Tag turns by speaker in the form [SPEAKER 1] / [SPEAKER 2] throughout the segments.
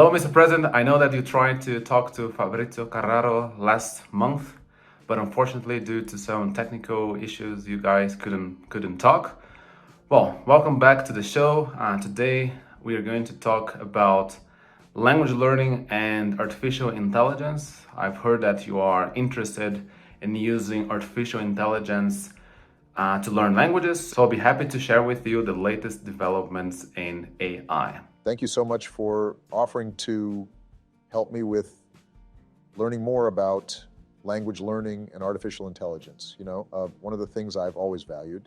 [SPEAKER 1] Hello, Mr. President. I know that you tried to talk to Fabrizio Carraro last month, but unfortunately, due to some technical issues, you guys couldn't talk. Well, welcome back to the show. Today, we are going to talk about language learning and artificial intelligence. I've heard that you are interested in using artificial intelligence to learn languages, so I'll be happy to share with you the latest developments in AI.
[SPEAKER 2] Thank you so much for offering to help me with learning more about language learning and artificial intelligence. One of the things I've always valued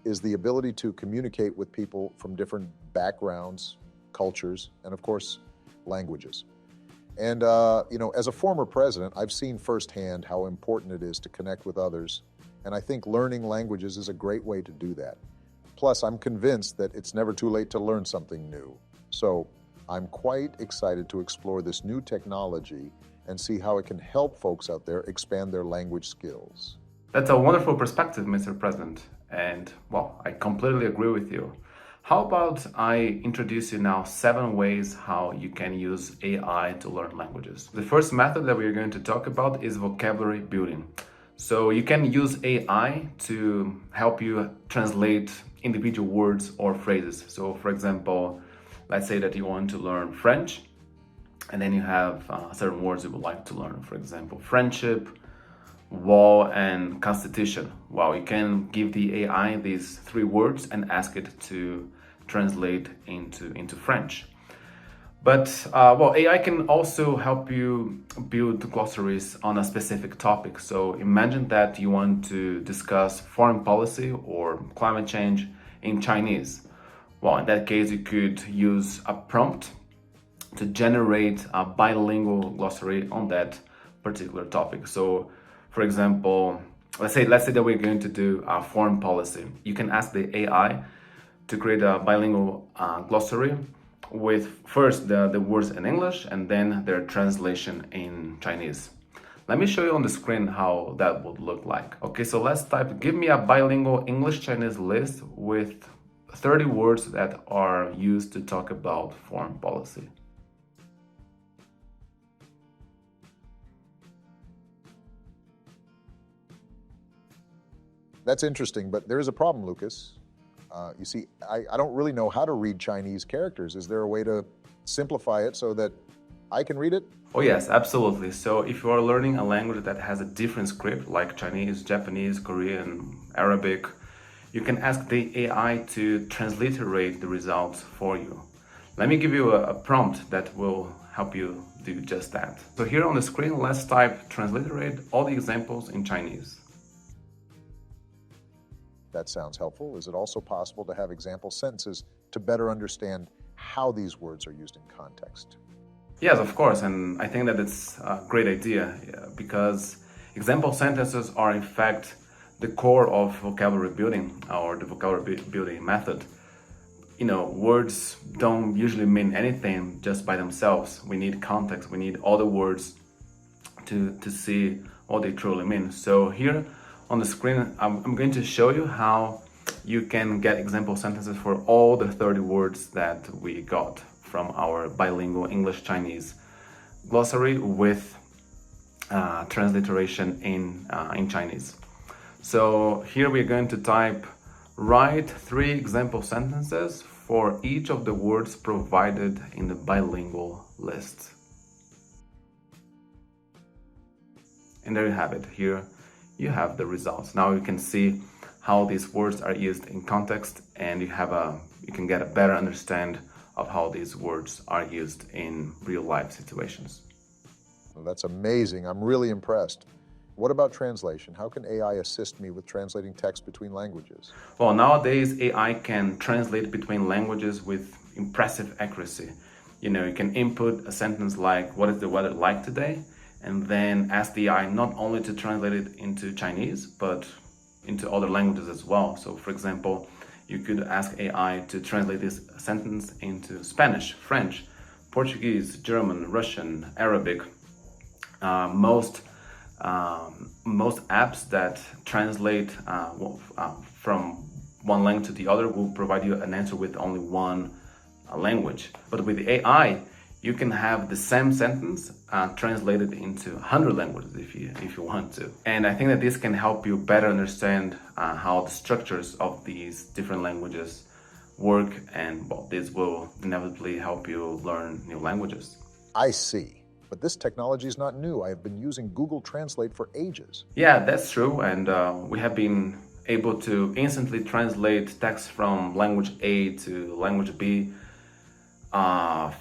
[SPEAKER 2] is the ability to communicate with people from different backgrounds, cultures, and of course, languages. And, as a former president, I've seen firsthand how important it is to connect with others. And I think learning languages is a great way to do that. Plus, I'm convinced that it's never too late to learn something new. So I'm quite excited to explore this new technology and see how it can help folks out there expand their language skills.
[SPEAKER 1] That's a wonderful perspective, Mr. President. And, well, I completely agree with you. How about I introduce you now 7 ways how you can use AI to learn languages. The first method that we are going to talk about is vocabulary building. So you can use AI to help you translate individual words or phrases. So for example, let's say that you want to learn French, and then you have certain words you would like to learn. For example, friendship, wall, and constitution. Well, you can give the AI these 3 words and ask it to translate into French. But AI can also help you build glossaries on a specific topic. So imagine that you want to discuss foreign policy or climate change in Chinese. Well, in that case, you could use a prompt to generate a bilingual glossary on that particular topic. So, for example, let's say that we're going to do a foreign policy. You can ask the AI to create a bilingual glossary with first the words in English and then their translation in Chinese. Let me show you on the screen how that would look like. Okay, so let's type, give me a bilingual English-Chinese list with 30 words that are used to talk about foreign policy.
[SPEAKER 2] That's interesting, but there is a problem, Lucas. You see, I don't really know how to read Chinese characters. Is there a way to simplify it so that I can read it?
[SPEAKER 1] Oh yes, absolutely. So if you are learning a language that has a different script like Chinese, Japanese, Korean, Arabic, you can ask the AI to transliterate the results for you. Let me give you a prompt that will help you do just that. So here on the screen, let's type transliterate all the examples in Chinese.
[SPEAKER 2] That sounds helpful. Is it also possible to have example sentences to better understand how these words are used in context?
[SPEAKER 1] Yes, of course, and I think that it's a great idea because example sentences are in fact the core of vocabulary building or the vocabulary building method. Words don't usually mean anything just by themselves. We need context, we need all the words to see what they truly mean. So here on the screen, I'm going to show you how you can get example sentences for all the 30 words that we got from our bilingual English-Chinese glossary with transliteration in Chinese. So here we're going to type, write 3 example sentences for each of the words provided in the bilingual list. And there you have it. Here you have the results. Now you can see how these words are used in context, and you can get a better understanding of how these words are used in real life situations.
[SPEAKER 2] Well, that's amazing. I'm really impressed. What about translation? How can AI assist me with translating text between languages?
[SPEAKER 1] Well, nowadays AI can translate between languages with impressive accuracy. You can input a sentence like, what is the weather like today? And then ask the AI not only to translate it into Chinese, but into other languages as well. So for example, you could ask AI to translate this sentence into Spanish, French, Portuguese, German, Russian, Arabic. Most apps that translate from one language to the other will provide you an answer with only one language. But with the AI, you can have the same sentence translated into 100 languages if you want to. And I think that this can help you better understand how the structures of these different languages work, and well, this will inevitably help you learn new languages.
[SPEAKER 2] I see. But this technology is not new. I have been using Google Translate for ages.
[SPEAKER 1] Yeah, that's true. And we have been able to instantly translate text from language A to language B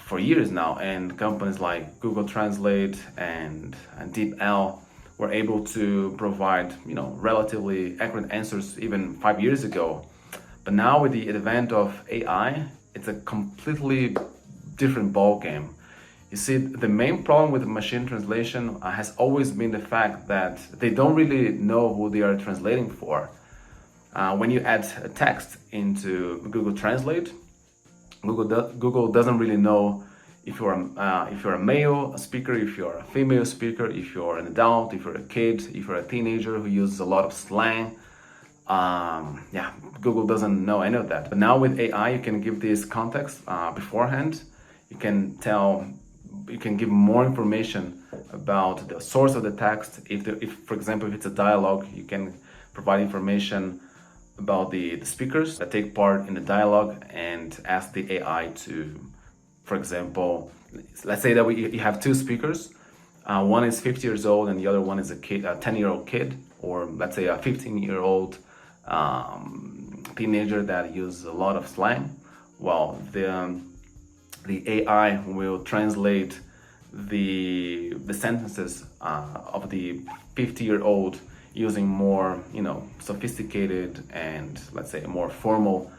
[SPEAKER 1] for years now. And companies like Google Translate and DeepL were able to provide, relatively accurate answers even 5 years ago. But now with the advent of AI, it's a completely different ballgame. You see, the main problem with machine translation has always been the fact that they don't really know who they are translating for. When you add a text into Google Translate, Google doesn't really know if you're a male speaker, if you're a female speaker, if you're an adult, if you're a kid, if you're a teenager who uses a lot of slang. Google doesn't know any of that. But now with AI, you can give this context beforehand. You can give more information about the source of the text. If for example, if it's a dialogue, you can provide information about the speakers that take part in the dialogue and ask the AI to, for example, let's say that you have two speakers. One is 50 years old and the other one is a 10-year-old kid, or let's say a 15-year-old teenager that uses a lot of slang. Well, the AI will translate the sentences of the 50-year-old using more, sophisticated and, let's say, more formal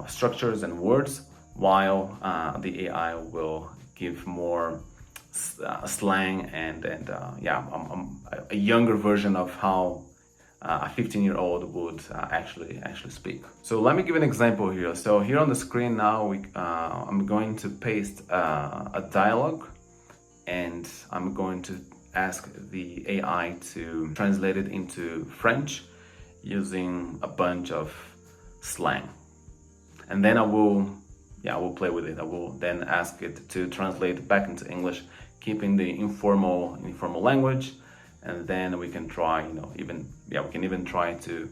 [SPEAKER 1] structures and words, while the AI will give more slang and a younger version of how a 15-year-old would actually speak. So let me give an example here. So here on the screen now, I'm going to paste a dialogue, and I'm going to ask the AI to translate it into French using a bunch of slang. And then I will play with it. I will then ask it to translate back into English, keeping the informal language. And then we can try, we can even try to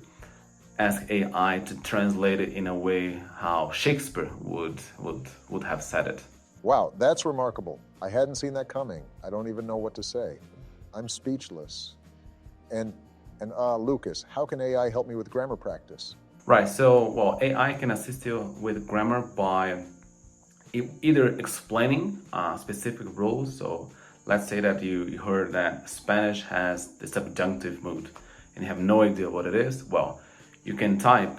[SPEAKER 1] ask AI to translate it in a way how Shakespeare would have said it.
[SPEAKER 2] Wow, that's remarkable. I hadn't seen that coming. I don't even know what to say. I'm speechless. And Lucas, how can AI help me with grammar practice?
[SPEAKER 1] Right, so, AI can assist you with grammar by either explaining specific rules. So let's say that you heard that Spanish has the subjunctive mood and you have no idea what it is. Well, you can type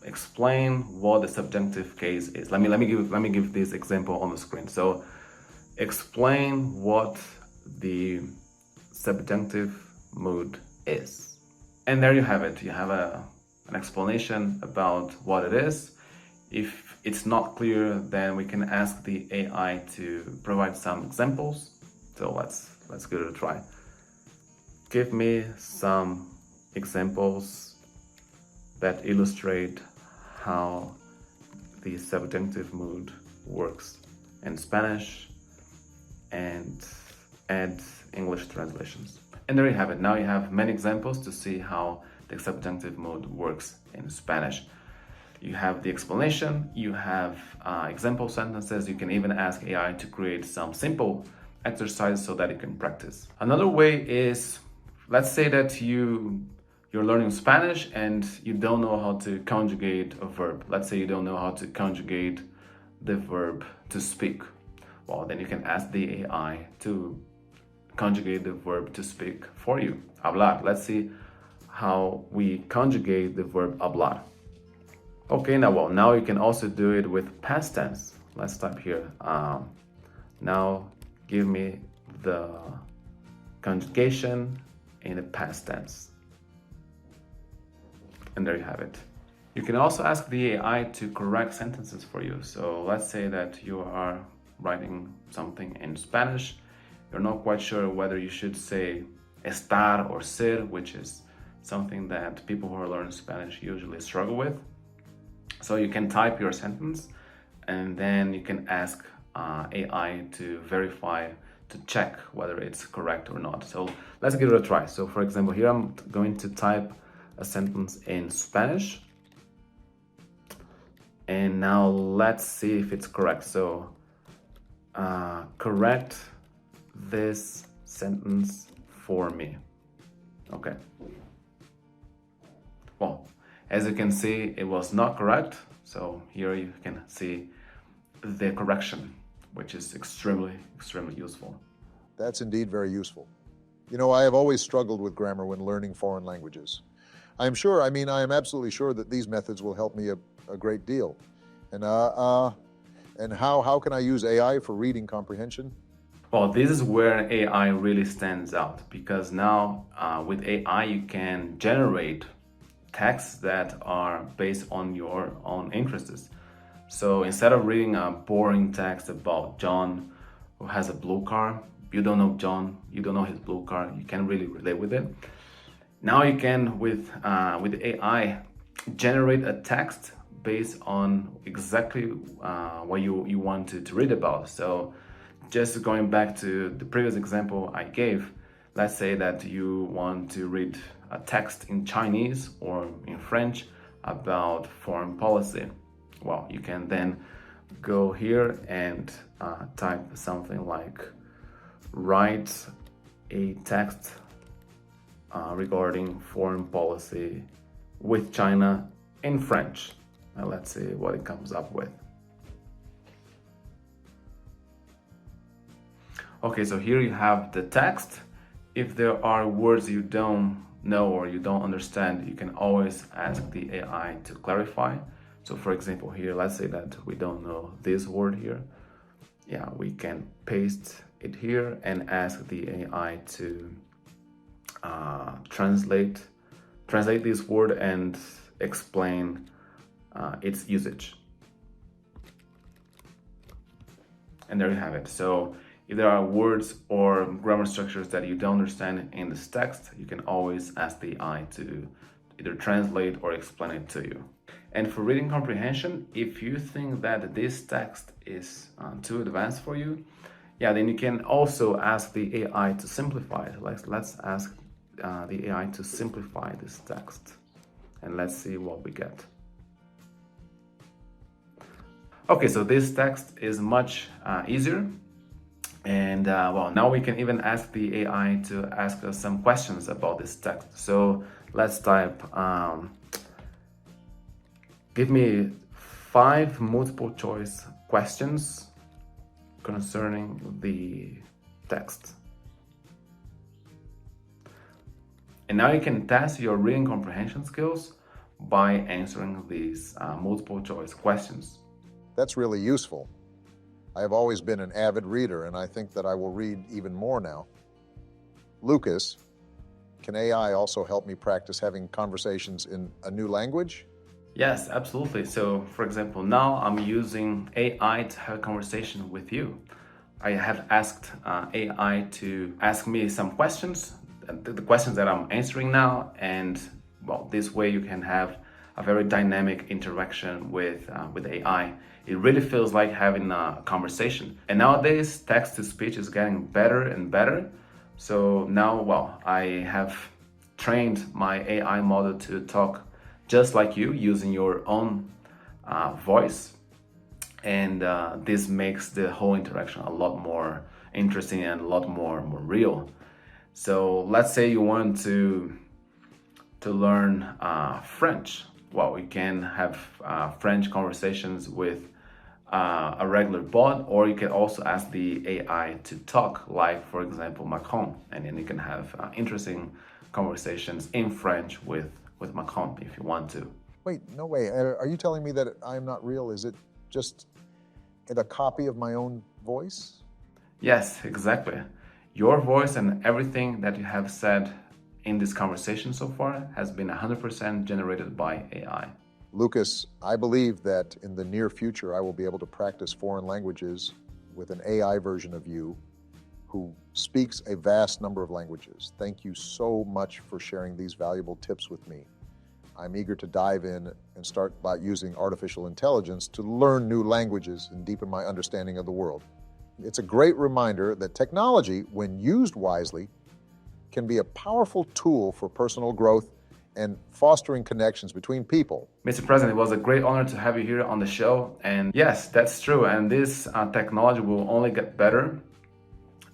[SPEAKER 1] explain what the subjunctive case is. Let me give this example on the screen. So explain what the subjunctive mood is. And there you have it. You have an explanation about what it is. If it's not clear, then we can ask the AI to provide some examples. So let's give it a try. Give me some examples that illustrate how the subjunctive mood works in Spanish, and add English translations. And there you have it. Now you have many examples to see how the subjunctive mood works in Spanish. You have the explanation, you have example sentences. You can even ask AI to create some simple exercises so that you can practice. Another way is, let's say that you're learning Spanish and you don't know how to conjugate a verb. Let's say you don't know how to conjugate the verb to speak. Well, then you can ask the AI to conjugate the verb to speak for you. Hablar. Let's see how we conjugate the verb hablar. Okay, now you can also do it with past tense. Let's type here. Now give me the conjugation in the past tense. And there you have it. You can also ask the AI to correct sentences for you. So let's say that you are writing something in Spanish. You're not quite sure whether you should say estar or ser, which is something that people who are learning Spanish usually struggle with. So you can type your sentence and then you can ask AI to verify, to check whether it's correct or not. So let's give it a try. So for example, here I'm going to type a sentence in Spanish. And now let's see if it's correct. So correct this sentence for me. Okay. Well, as you can see, it was not correct. So here you can see the correction, which is extremely useful.
[SPEAKER 2] That's indeed very useful. You know, I have always struggled with grammar when learning foreign languages. I am absolutely sure that these methods will help me a great deal. And how can I use AI for reading comprehension?
[SPEAKER 1] Well, this is where AI really stands out, because now with AI you can generate texts that are based on your own interests. So instead of reading a boring text about John who has a blue car, you don't know John, you don't know his blue car, you can't really relate with it. Now you can, with AI, generate a text based on exactly what you want to read about. So just going back to the previous example I gave, let's say that you want to read a text in Chinese or in French about foreign policy. Well, you can then go here and type something like write a text regarding foreign policy with China in French. Now let's see what it comes up with. Okay, so here you have the text. If there are words you don't know or you don't understand, you can always ask the AI to clarify. So for example, here, let's say that we don't know this word here. Yeah, we can paste it here and ask the AI to translate this word and explain its usage. And there you have it. So if there are words or grammar structures that you don't understand in this text, you can always ask the AI to either translate or explain it to you. And for reading comprehension, if you think that this text is too advanced for you, yeah, then you can also ask the AI to simplify it. Let's ask the AI to simplify this text, and let's see what we get. Okay, so this text is much easier. And well, now we can even ask the AI to ask us some questions about this text. So let's type, give me 5 multiple choice questions concerning the text. And now you can test your reading comprehension skills by answering these multiple choice questions.
[SPEAKER 2] That's really useful. I have always been an avid reader, and I think that I will read even more now. Lucas, can AI also help me practice having conversations in a new language?
[SPEAKER 1] Yes, absolutely. So, for example, now I'm using AI to have a conversation with you. I have asked AI to ask me some questions, the questions that I'm answering now, and well, this way you can have a very dynamic interaction with AI. It really feels like having a conversation. And nowadays, text-to-speech is getting better and better. So now, well, I have trained my AI model to talk just like you, using your own voice. And this makes the whole interaction a lot more interesting and a lot more real. So let's say you want to learn French. Well, we can have French conversations with a regular bot, or you can also ask the AI to talk, like, for example, Macron, and then you can have interesting conversations in French with Macron if you want to.
[SPEAKER 2] Wait, no way. Are you telling me that I'm not real? Is it just a copy of my own voice?
[SPEAKER 1] Yes, exactly. Your voice and everything that you have said in this conversation so far has been 100% generated by AI.
[SPEAKER 2] Lucas, I believe that in the near future, I will be able to practice foreign languages with an AI version of you who speaks a vast number of languages. Thank you so much for sharing these valuable tips with me. I'm eager to dive in and start by using artificial intelligence to learn new languages and deepen my understanding of the world. It's a great reminder that technology, when used wisely, can be a powerful tool for personal growth and fostering connections between people.
[SPEAKER 1] Mr. President, it was a great honor to have you here on the show. And yes, that's true. And this technology will only get better.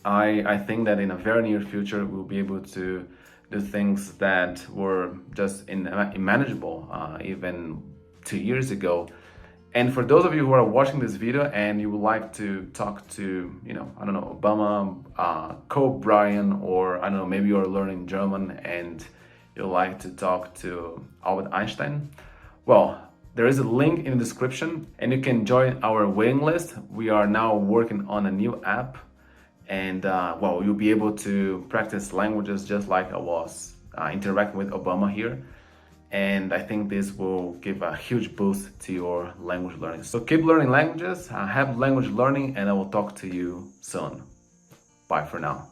[SPEAKER 1] I think that in a very near future, we'll be able to do things that were just unmanageable even 2 years ago. And for those of you who are watching this video and you would like to talk to, I don't know, Obama, Kobe Bryant, or I don't know, maybe you're learning German and you'd like to talk to Albert Einstein, well, there is a link in the description and you can join our waiting list. We are now working on a new app. And well, you'll be able to practice languages just like I was interacting with Obama here. And I think this will give a huge boost to your language learning. So keep learning languages, have language learning, and I will talk to you soon. Bye for now.